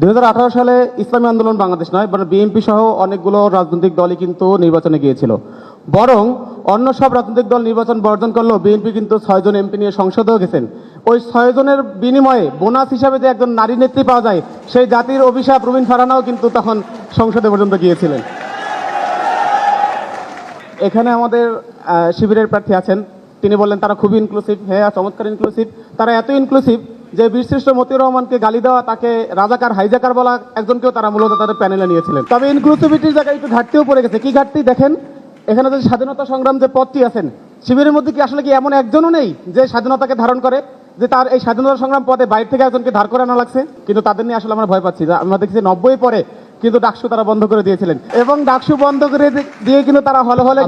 2018 সালে ইসলামী আন্দোলন বাংলাদেশ নয়, বরং বিএনপি সহ অনেকগুলো রাজনৈতিক দলই কিন্তু নির্বাচনে গিয়েছিল। বরং অন্য সব রাজনৈতিক দল নির্বাচন বর্জন করলেও বিএনপি কিন্তু 6 জন এমপি নিয়ে সংসদেও গেছেন। ওই 6 জনের বিনিময়ে বোনাস হিসাবে যে একজন নারী নেত্রী পাওয়া যায়, সেই জাতির অভিশাপ রুমিন ফারহানাও কিন্তু তখন সংসদে পর্যন্ত গিয়েছিলেন। এখানে আমাদের শিবিরের প্রার্থী আছেন, তিনি বললেন তারা খুবই ইনক্লুসিভ। হ্যাঁ, চমৎকার ইনক্লুসিভ। তারা এত ইনক্লুসিভ যে বীরশ্রেষ্ঠ মতিউর রহমানকে গালি দেওয়া, তাকে রাজাকার হাইজাকার বলা একজনকেও তারা মূলত তাদের প্যানেলে নিয়েছিলেন। তবে ইনক্লুসিভিটির জায়গায় একটু ঘাটতিও পড়ে গেছে। কি ঘাটতি দেখেন, এখানে যে স্বাধীনতা সংগ্রাম যে পথটি আছেন, শিবিরের মধ্যে কি আসলে কি এমন একজনও নেই যে স্বাধীনতাকে ধারণ করে, যে তার এই স্বাধীনতা সংগ্রাম পথে বাইরে থেকে একজনকে ধার করে আনা লাগছে? কিন্তু তাদের নিয়ে আসলে আমরা ভয় পাচ্ছি। আমরা দেখছি 90 পরে কিন্তু ডাকসু তারা বন্ধ করে দিয়েছিলেন, এবং ডাকসু বন্ধ করে দিয়ে কিন্তু তারা হলে হলে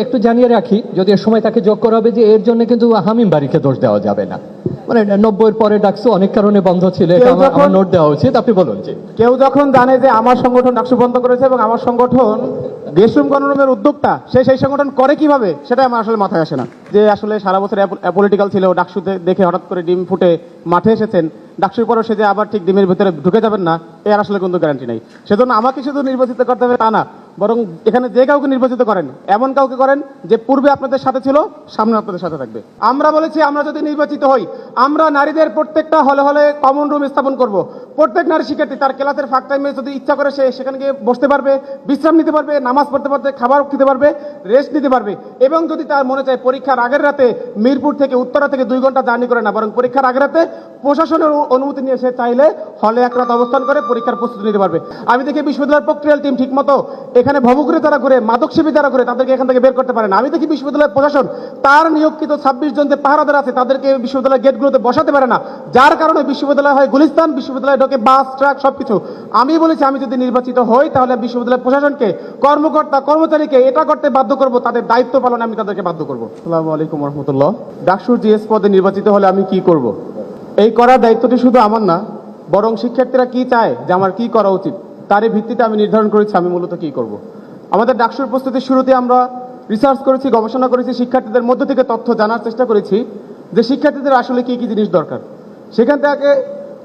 একটু জানিয়ে রাখি, যদি এর সময় তাকে যোগ করা হবে যে এর জন্য কিন্তু হামিম বাড়িকে দোষ দেওয়া যাবে না। মানে 90 পরে ডাকসু অনেক কারণে বন্ধ ছিল, এটা আমার নোট দেওয়া উচিত। আপনি বলুন। যে কেউ যখন জানে যে আমার সংগঠন ডাকসু বন্ধ করেছে এবং আমার সংগঠন দেশরুম গণরুমের উদ্যোক্তা, সেই সংগঠন করে কিভাবে, সেটা আমার আসলে মাথায় আসে না। যে আসলে সারা বছর অ্যাপলিটিক্যাল ছিল, ডাকসুতে দেখে হঠাৎ করে ডিম ফুটে মাঠে এসেছেন, ডাকসুর পরও সে যে আবার ঠিক ডিমের ভিতরে ঢুকে যাবেন না, এর আসলে কোনো গ্যারান্টি নেই। সেজন্য আমাকে শুধু নির্বাচিত করতে হবে তা না, বরং এখানে যে কাউকে নির্বাচিত করেন, এমন কাউকে করেন যে পূর্বে আপনাদের সাথে ছিল, সামনে আপনাদের সাথে থাকবে। আমরা বলেছি আমরা যদি নির্বাচিত হই, আমরা নারীদের প্রত্যেকটা হলে হলে কমন রুম স্থাপন করব। প্রত্যেক নারী শিক্ষার্থী তার ক্লাসের ফাঁক টাইমে যদি ইচ্ছা করে সে সেখানে গিয়ে বসতে পারবে, বিশ্রাম নিতে পারবে, নামাজ পড়তে পারবে, খাবার খেতে পারবে, রেস্ট নিতে পারবে। এবং যদি তার মনে চায় পরীক্ষার আগের রাতে মিরপুর থেকে উত্তরা থেকে 2 ঘন্টা জার্নি করে না, বরং পরীক্ষার আগের রাতে প্রশাসনের অনুমতি নিয়ে সে চাইলে হলে এক রাত অবস্থান করে পরীক্ষার প্রস্তুতি নিতে পারবে। আমি দেখি বিশ্ববিদ্যালয়ের প্রক্রিয়াল টিম ঠিক মতো এখানে ভবঘুরে তারা করে, মাদকসেবী তারা করে, তাদেরকে এখান থেকে বের করতে পারে না। আমি দেখি বিশ্ববিদ্যালয়ের প্রশাসন তার নিয়োগকৃত 26 জন যে পাহারাদার আছে তাদেরকে বিশ্ববিদ্যালয়ের গেটগুলোতে বসাতে পারে না, যার কারণে বিশ্ববিদ্যালয় হয় গুলিস্তান, বিশ্ববিদ্যালয়ে ঢোকে বাস ট্রাক সবকিছু। আমি বলেছি আমি যদি নির্বাচিত হই তাহলে বিশ্ববিদ্যালয়ের প্রশাসনকে, কর্মকর্তা কর্মচারীকে এটা করতে বাধ্য করব, তাদের দায়িত্ব পালনে আমি তাদেরকে বাধ্য করব। আসসালামু আলাইকুম রহমতুল্লাহ। ডাকসুর জিএস পদে নির্বাচিত হলে আমি কি করব? এই করার দায়িত্বটি শুধু আমার না, বরং শিক্ষার্থীরা কি চায় যে আমার কি করা উচিত, তারই ভিত্তিতে আমি নির্ধারণ করেছি আমি মূলত কি করব। আমাদের ডাকসুর প্রস্তুতির শুরুতে আমরা রিসার্চ করেছি, গবেষণা করেছি, শিক্ষার্থীদের মধ্য থেকে তথ্য জানার চেষ্টা করেছি যে শিক্ষার্থীদের আসলে কি কি জিনিস দরকার। সেখান থেকে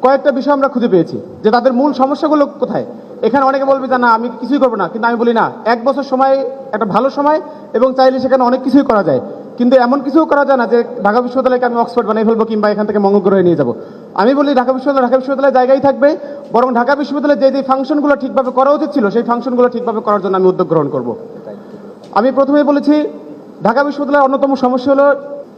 কয়েকটা বিষয় আমরা খুঁজে পেয়েছি যে তাদের মূল সমস্যাগুলো কোথায়। এখানে অনেকে বলবে যে না আমি কিছুই করবো না, কিন্তু আমি বলি না, 1 বছর সময় একটা ভালো সময়, এবং চাইলে সেখানে অনেক কিছুই করা যায়। কিন্তু এমন কিছুও করা যায় না যে ঢাকা বিশ্ববিদ্যালয়কে আমি অক্সফোর্ড বানিয়ে ফেলবো কিংবা এখান থেকে মঙ্গল গ্রহে নিয়ে যাবো। আমি বলি ঢাকা বিশ্ববিদ্যালয় জায়গায় থাকবে, বরং ঢাকা বিশ্ববিদ্যালয়ে যে ফাংশনগুলো ঠিকভাবে করা উচিত ছিল সেই ফাংশনগুলো ঠিকভাবে করার জন্য আমি উদ্যোগ গ্রহণ করব। আমি প্রথমেই বলেছি ঢাকা বিশ্ববিদ্যালয়ের অন্যতম সমস্যা হলো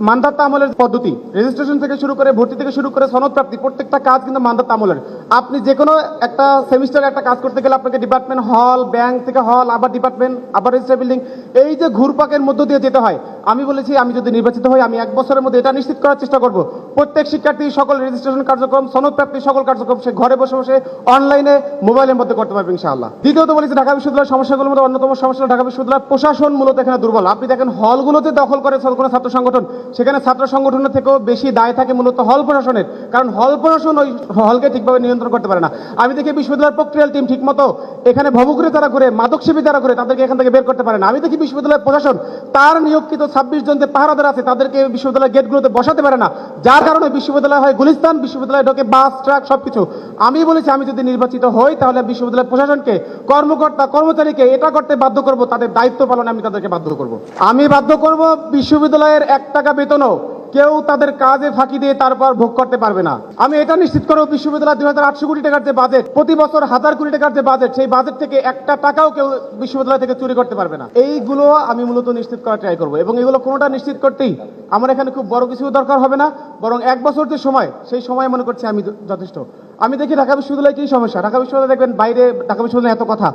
মানদাতা আমলের পদ্ধতি। রেজিস্ট্রেশন থেকে শুরু করে ভর্তি থেকে শুরু করে সনদ প্রাপ্তি প্রত্যেকটা কাজ কিন্তু মানদাতা আমলের। আপনি যে কোনো একটা সেমিস্টারে একটা কাজ করতে গেলে আপনাকে ডিপার্টমেন্ট, হল, ব্যাংক থেকে হল, আবার ডিপার্টমেন্ট, আবার রেজিস্ট্রার বিল্ডিং, এই যে ঘুরপাকের মধ্য দিয়ে যেতে হয়। আমি বলেছি আমি যদি নির্বাচিত হই আমি 1 বছরের মধ্যে এটা নিশ্চিত করার চেষ্টা করব প্রত্যেক শিক্ষার্থী সকল রেজিস্ট্রেশন কার্যক্রম, সনদ প্রাপ্তি সকল কার্যক্রম সে ঘরে বসে বসে অনলাইনে মোবাইলের মধ্যে করতে পারবে ইনশাআল্লাহ। দ্বিতীয়ত বলেছি ঢাকা বিশ্ববিদ্যালয়ের সমস্যাগুলোর মধ্যে অন্যতম সমস্যা ঢাকা বিশ্ববিদ্যালয়ের প্রশাসন মূলত এখানে দুর্বল। আপনি দেখেন হলগুলোতে দখল করে কোনো ছাত্র সংগঠন, সেখানে ছাত্র সংগঠনের থেকেও বেশি দায় থাকে মূলত হল প্রশাসনের, কারণ হল প্রশাসন ওই হলকে ঠিকভাবে নিয়ন্ত্রণ করতে পারে না। আমি দেখি বিশ্ববিদ্যালয়ের প্রক্রিয়াল টিম ঠিক মতো এখানে ভবঘুরে তারা করে, মাদকসেবী তারা করে, তাদেরকে এখান থেকে বের করতে পারে না। আমি দেখি বিশ্ববিদ্যালয়ের প্রশাসন তার নিয়োগকৃত 26 জন যে পাহারাদার আছে তাদেরকে বিশ্ববিদ্যালয়ের গেটগুলোতে বসাতে পারে না, যার কারণে বিশ্ববিদ্যালয় হয় গুলিস্তান, বিশ্ববিদ্যালয়ে ঢোকে বাস ট্রাক সবকিছু। আমি বলেছি আমি যদি নির্বাচিত হই তাহলে বিশ্ববিদ্যালয়ের প্রশাসনকে, কর্মকর্তা কর্মচারীকে এটা করতে বাধ্য করব, তাদের দায়িত্ব পালনে আমি তাদেরকে বাধ্য করব। আমি বাধ্য করব বিশ্ববিদ্যালয়ের 1 টাকা বেতনও কেউ তাদের কাজে ফাঁকি দিয়ে তারপর ভোগ করতে পারবে না। আমি এটা নিশ্চিত করব বিশ্ববিদ্যালয় 2800 কোটি টাকার যে বাজেট, প্রতি বছর 1000 কোটি টাকার যে বাজেট, সেই বাজেট থেকে 1 টাকাও কেউ বিশ্ববিদ্যালয় থেকে চুরি করতে পারবে না। এইগুলো আমি মূলত নিশ্চিত করার ট্রাই করব, এবং এগুলো কোনোটা নিশ্চিত করতেই আমার এখানে খুব বড় কিছু দরকার হবে না, বরং 1 বছর যে সময়, সেই সময় মনে করছি আমি যথেষ্ট। আমি দেখি ঢাকা বিশ্ববিদ্যালয়ে কি সমস্যা। ঢাকা বিশ্ববিদ্যালয় দেখবেন বাইরে, ঢাকা বিশ্ববিদ্যালয়ে এত কথা,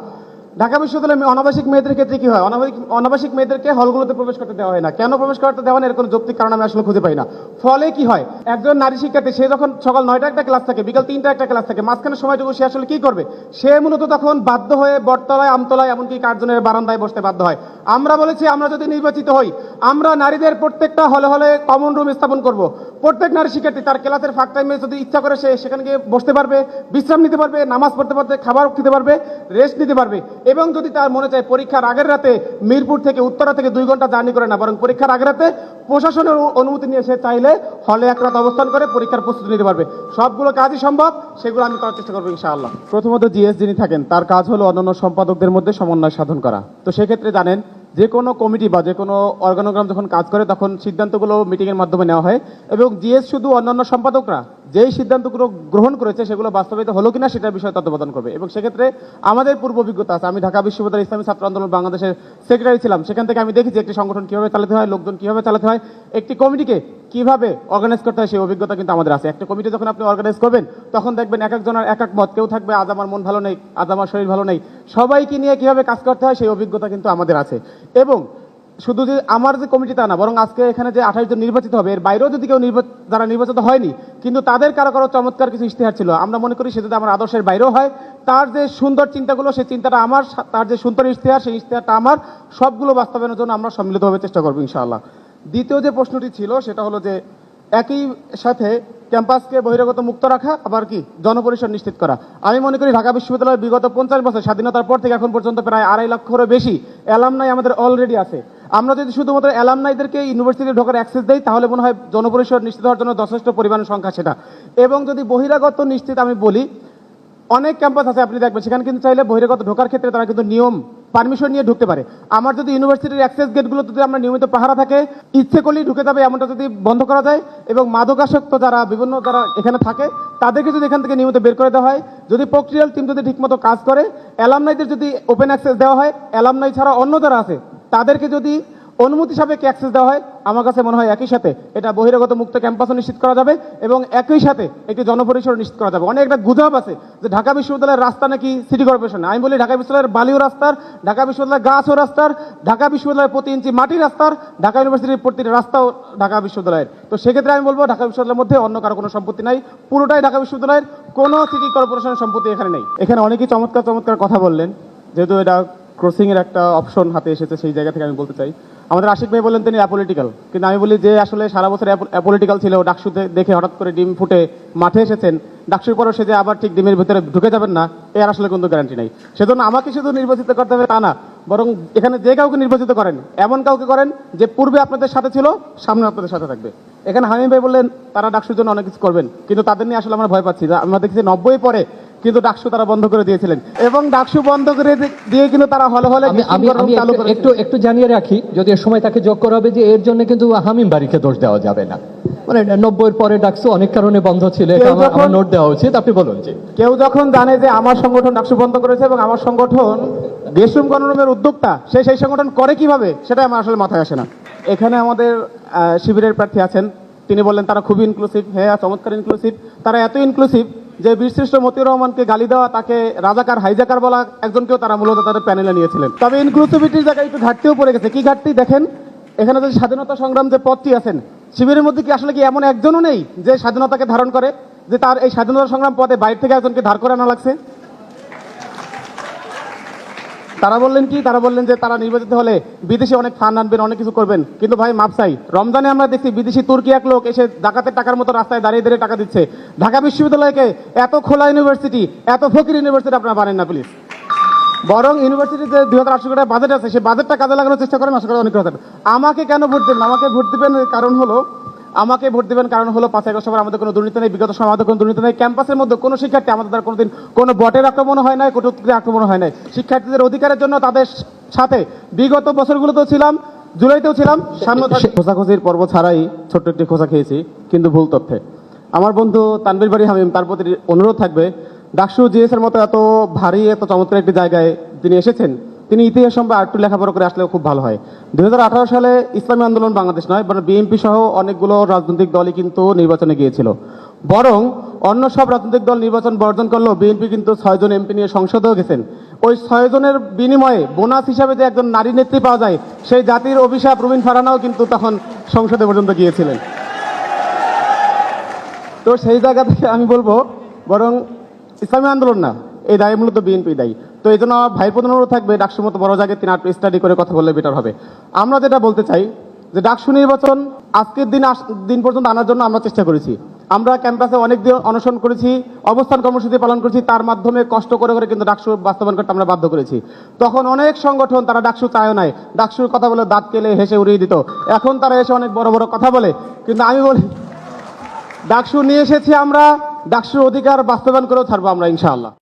ঢাকা বিশ্ববিদ্যালয়ে অনাবাসিক মেয়েদের ক্ষেত্রে কি হয়, অনাবাসিক মেয়েদেরকে হলগুলোতে প্রবেশ করতে দেওয়া হয় না। কেন প্রবেশ করতে দেওয়া হয় না, এর কোনো যৌক্তিক কারণ আমি আসলে খুঁজে পাই না। ফলে কি হয়, একজন নারী শিক্ষার্থী সে যখন সকাল 9টা একটা ক্লাস থাকে, বিকাল 3টা একটা ক্লাস থাকে, মাঝখানে সময়টুকু সে আসলে কি করবে? সে মূলত তখন বাধ্য হয়ে বটতলায়, আমতলায়, এমনকি কার্জনের বারান্দায় বসতে বাধ্য হয়। আমরা বলেছি আমরা যদি নির্বাচিত হই আমরা নারীদের প্রত্যেকটা হলে হলে কমন রুম স্থাপন করব। প্রত্যেক নারী শিক্ষার্থী তার ক্লাসের ফাঁক টাইমে যদি ইচ্ছা করে সে সেখানে গিয়ে বসতে পারবে, বিশ্রাম নিতে পারবে, নামাজ পড়তে পারবে, খাবার খেতে পারবে, রেস্ট নিতে পারবে। এবং যদি তার মনে চায় পরীক্ষার আগের রাতে মিরপুর থেকে উত্তরা থেকে 2 ঘন্টা জার্নি করে না, বরং পরীক্ষার আগের রাতে প্রশাসনের অনুমতি নিয়ে সে চাইলে হলে এক রাত অবস্থান করে পরীক্ষার প্রস্তুতি নিতে পারবে। সবগুলো কাজই সম্ভব, সেগুলো আমি করার চেষ্টা করবো ইনশাআল্লাহ। প্রথমত জিএস যিনি থাকেন তার কাজ হলো অন্যান্য সম্পাদকদের মধ্যে সমন্বয় সাধন করা। তো সেক্ষেত্রে জানেন যে কোনো কমিটি বা যে কোনো অর্গানোগ্রাম যখন কাজ করে তখন সিদ্ধান্তগুলো মিটিংয়ের মাধ্যমে নেওয়া হয়, এবং জিএস শুধু অন্যান্য সম্পাদকরা যেই সিদ্ধান্তগুলো গ্রহণ করেছে সেগুলো বাস্তবায়িত হলো কিনা সেটার বিষয়ে তত্ত্বাবধান করবে। এবং সেক্ষেত্রে আমাদের পূর্ব অভিজ্ঞতা আছে। আমি ঢাকা বিশ্ববিদ্যালয় ইসলামী ছাত্র আন্দোলন বাংলাদেশের সেক্রেটারি ছিলাম, সেখান থেকে আমি দেখেছি একটি সংগঠন কিভাবে চালাতে হয়, লোকজন কিভাবে চালাতে হয়, একটি কমিটিকে কিভাবে অর্গানাইজ করতে হয়, সেই অভিজ্ঞতা কিন্তু আমাদের আছে। একটা কমিটি যখন আপনি অর্গানাইজ করবেন তখন দেখবেন এক একজনের এক এক মত, কেউ থাকবে আজ আমার মন ভালো নেই, আজ আমার শরীর ভালো নেই, সবাইকে নিয়ে কিভাবে কাজ করতে হয় সেই অভিজ্ঞতা কিন্তু আমাদের আছে। এবং শুধু যে আমার যে কমিটি তা না, বরং আজকে এখানে যে 28 জন নির্বাচিত হবে এর বাইরেও যদি কেউ যারা নির্বাচিত হয়নি কিন্তু তাদের কারো কারো চমৎকার কিছু ইশতেহার ছিল, আমরা মনে করি সে যদি আমার আদর্শের বাইরেও হয়, তার যে সুন্দর চিন্তাগুলো সেই চিন্তাটা আমার, তার যে সুন্দর ইশতেহার সেই ইশতেহারটা আমার, সবগুলো বাস্তবায়নের জন্য আমরা সম্মিলিতভাবে চেষ্টা করবো ইনশাআল্লাহ। দ্বিতীয় যে প্রশ্নটি ছিল সেটা হলো যে একই সাথে ক্যাম্পাসকে বহিরাগত মুক্ত রাখা, আবার কি জনপরিসর নিশ্চিত করা। আমি মনে করি ঢাকা বিশ্ববিদ্যালয়ের বিগত 50 বছর স্বাধীনতার পর থেকে এখন পর্যন্ত প্রায় 2.5 লক্ষেরও বেশি অ্যালামনাই আমাদের অলরেডি আছে। আমরা যদি শুধুমাত্র অ্যালামনাইদেরকে ইউনিভার্সিটি ঢোকার অ্যাক্সেস দেই তাহলে মনে হয় জনপরিসর নিশ্চিত হওয়ার জন্য যথেষ্ট পরিমাণের সংখ্যা সেটা। এবং যদি বহিরাগত নিশ্চিত আমি বলি, অনেক ক্যাম্পাস আছে আপনি দেখবেন সেখানে কিন্তু চাইলে বহিরাগত ঢোকার ক্ষেত্রে তারা কিন্তু নিয়ম পারমিশন নিয়ে ঢুকতে পারে। আমার যদি ইউনিভার্সিটির অ্যাক্সেস গেটগুলো যদি আমরা নিয়মিত পাহারা থাকে, ইচ্ছে করলেই ঢুকে যাবে এমনটা যদি বন্ধ করা যায়, এবং মাদকাসক্ত যারা যারা এখানে থাকে তাদেরকে যদি এখান থেকে নিয়মিত বের করে দেওয়া হয়, যদি প্রক্রিয়াল টিম যদি ঠিকমতো কাজ করে, অ্যালামনাইদের যদি ওপেন অ্যাক্সেস দেওয়া হয়, অ্যালামনাই ছাড়া অন্য যারা আছে তাদেরকে যদি অনুমতি সাপেক্ষে অ্যাক্সেস দেওয়া হয়, আমার কাছে মনে হয় একই সাথে এটা বহিরাগত মুক্ত ক্যাম্পাসও নিশ্চিত করা যাবে এবং একই সাথে একটি জনপরিসর নিশ্চিত করা যাবে। অনেক একটা গুজব আছে যে ঢাকা বিশ্ববিদ্যালয়ের রাস্তা নাকি সিটি কর্পোরেশন। আমি বলি ঢাকা বিশ্ববিদ্যালয়ের বালিও রাস্তার, ঢাকা বিশ্ববিদ্যালয়ের গাছ ও রাস্তার, ঢাকা বিশ্ববিদ্যালয়ের প্রতি ইঞ্চি মাটি রাস্তার, ঢাকা ইউনিভার্সিটির প্রতিটি রাস্তাও ঢাকা বিশ্ববিদ্যালয়ের। তো সেক্ষেত্রে আমি বলবো ঢাকা বিশ্ববিদ্যালয়ের মধ্যে অন্য কারো কোনো সম্পত্তি নাই, পুরোটাই ঢাকা বিশ্ববিদ্যালয়ের, কোনো সিটি কর্পোরেশনের সম্পত্তি এখানে নেই। এখানে অনেকেই চমৎকার চমৎকার কথা বললেন, যেহেতু এটা ক্রসিং এর একটা অপশন হাতে এসেছে সেই জায়গা থেকে আমি বলতে চাই। আমাদের আশিক ভাই বললেন তিনি অ্যাপলিটিক্যাল, কিন্তু আমি বলি যে আসলে সারা বছর অ্যাপলিটিক্যাল ছিল, ডাকসুতে দেখে হঠাৎ করে ডিম ফুটে মাঠে এসেছেন, ডাকসুর পরও সে যে আবার ঠিক ডিমের ভিতরে ঢুকে যাবেন না এর আসলে কোনো গ্যারান্টি নেই। সেজন্য আমাকে শুধু নির্বাচিত করতে হবে তা না, বরং এখানে যে কাউকে নির্বাচিত করেন এমন কাউকে করেন যে পূর্বে আপনাদের সাথে ছিল, সামনে আপনাদের সাথে থাকবে। এখানে হামিম ভাই বললেন তারা ডাকসুর জন্য অনেক কিছু করবেন, কিন্তু তাদের নিয়ে আসলে আমরা ভয় পাচ্ছি। আমরা দেখছি 90 পরে কিন্তু ডাকসু তারা বন্ধ করে দিয়েছিলেন, এবং ডাকসু বন্ধ করে দিয়ে কিন্তু তারা হলে হলে একটু জানিয়ে রাখি, যদি এর সময় তাকে যোগ করা হবে যে এর জন্য কিন্তু হামিম বাড়িকে দোষ দেওয়া যাবে না। মানে 90 পরে ডাকসু অনেক কারণে বন্ধ ছিল, এটা আমার নোট দেওয়া উচিত। আপনি বলুন যে কেউ যখন জানে যে আমার সংগঠন ডাকসু বন্ধ করেছে এবং আমার সংগঠন গেস্টরুম গণরুমের উদ্যোক্তা, সেই সংগঠন করে কিভাবে সেটা আমার আসলে মাথায় আসে না। এখানে আমাদের শিবিরের প্রার্থী আছেন, তিনি বললেন তারা খুবই ইনক্লুসিভ। হ্যাঁ, চমৎকার ইনক্লুসিভ। তারা এত ইনক্লুসিভ যে বীরশ্রেষ্ঠ মতিউর রহমানকে গালি দেওয়া, তাকে রাজাকার হাইজাকার বলা একজনকেও তারা মূলত তাদের প্যানেলে নিয়েছিলেন। তবে ইনক্লুসিভিটির জায়গায় একটু ঘাটতিও পড়ে গেছে। কি ঘাটতি দেখেন, এখানে যে স্বাধীনতা সংগ্রাম যে পথটি আছেন, শিবিরের মধ্যে কি আসলে কি এমন একজনও নেই যে স্বাধীনতাকে ধারণ করে, যে তার এই স্বাধীনতা সংগ্রাম পথে বাইরে থেকে একজনকে ধার করে আনা লাগছে? তারা বললেন কি, তারা বললেন যে তারা নির্বাচিত হলে বিদেশে অনেক ফান্ড আনবেন, অনেক কিছু করবেন। কিন্তু ভাই মাপসাই, রমজানে আমরা দেখছি বিদেশি তুর্কি এক লোক এসে ডাকাতের টাকার মতো রাস্তায় দাঁড়িয়ে দাঁড়িয়ে টাকা দিচ্ছে। ঢাকা বিশ্ববিদ্যালয়কে এত খোলা ইউনিভার্সিটি, এত ফকির ইউনিভার্সিটি আপনারা বানেন না প্লিজ। বরং ইউনিভার্সিটির যে 2800 কোটি টাকা বাজেট আছে সেই বাজেটটা কাজে লাগানোর চেষ্টা করেন, আশা করি অনেক কথা। আমাকে কেন ভোট দেবেন? আমাকে ভোট দিবেন কারণ হলো 5 আগস্ট সময় আমাদের কোনো দুর্নীতি নেই, বিগত সময় আমাদের কোনো দুর্নীতি নেই। ক্যাম্পাসের মধ্যে কোনো শিক্ষার্থী আমাদের দ্বারা কোনোদিন কোনো বটের আক্রমণ হয় নাই, কটূক্তির আক্রমণ হয় নাই। শিক্ষার্থীদের অধিকারের জন্য তাদের সাথে বিগত বছরগুলোতেও ছিলাম, জুলাইতেও ছিলাম। সামনে খোঁজাখুঁজির পর্ব ছাড়াই ছোট্ট একটি খোঁজা খেয়েছি, কিন্তু ভুল তথ্যে। আমার বন্ধু তানভীর বাড়ি হামিম, তার প্রতি অনুরোধ থাকবে, ডাকসু জিএস এর মতো এত ভারী এত চমৎকার একটি জায়গায় তিনি এসেছেন, তিনি ইতিহাস সম্পর্কে আরেকটু লেখাপড়া করে আসলেও খুব ভালো হয়। 2018 সালে ইসলামী আন্দোলন বাংলাদেশ নয়, বরং বিএনপি সহ অনেকগুলো রাজনৈতিক দলই কিন্তু নির্বাচনে গিয়েছিল। বরং অন্য সব রাজনৈতিক দল নির্বাচন বর্জন করলেও বিএনপি কিন্তু 6 জন এমপি নিয়ে সংসদেও গেছেন। ওই 6 জনের বিনিময়ে বোনাস হিসাবে যে একজন নারী নেত্রী পাওয়া যায়, সেই জাতির অভিশাপ রুমিন ফারহানাও কিন্তু তখন সংসদে পর্যন্ত গিয়েছিলেন। তো সেই জায়গা থেকে আমি বলবো বরং ইসলামী আন্দোলন না, এই দায় মূলত বিএনপি দায়ী। তো এই জন্য আমার ভাইয়ের প্রতি অনুরোধ থাকবে, ডাকসুর মতো বড় জায়গায় তিনি আরো স্টাডি করে কথা বললে বেটার হবে। আমরা যেটা বলতে চাই যে ডাকসু নির্বাচন আজকের দিন পর্যন্ত আনার জন্য আমরা চেষ্টা করেছি। আমরা ক্যাম্পাসে অনেক দিন অনশন করেছি, অবস্থান কর্মসূচি পালন করেছি, তার মাধ্যমে কষ্ট করে করে কিন্তু ডাকসু বাস্তবায়ন করতে আমরা বাধ্য করেছি। তখন অনেক সংগঠন তারা ডাকসু চায়ও নাই, ডাকসুর কথা বলে দাঁত কেলে হেসে উড়িয়ে দিত। এখন তারা এসে অনেক বড় বড় কথা বলে, কিন্তু আমি বলি ডাকসু নিয়ে এসেছি আমরা, ডাকসুর অধিকার বাস্তবায়ন করেও ছাড়বো আমরা ইনশাআল্লাহ।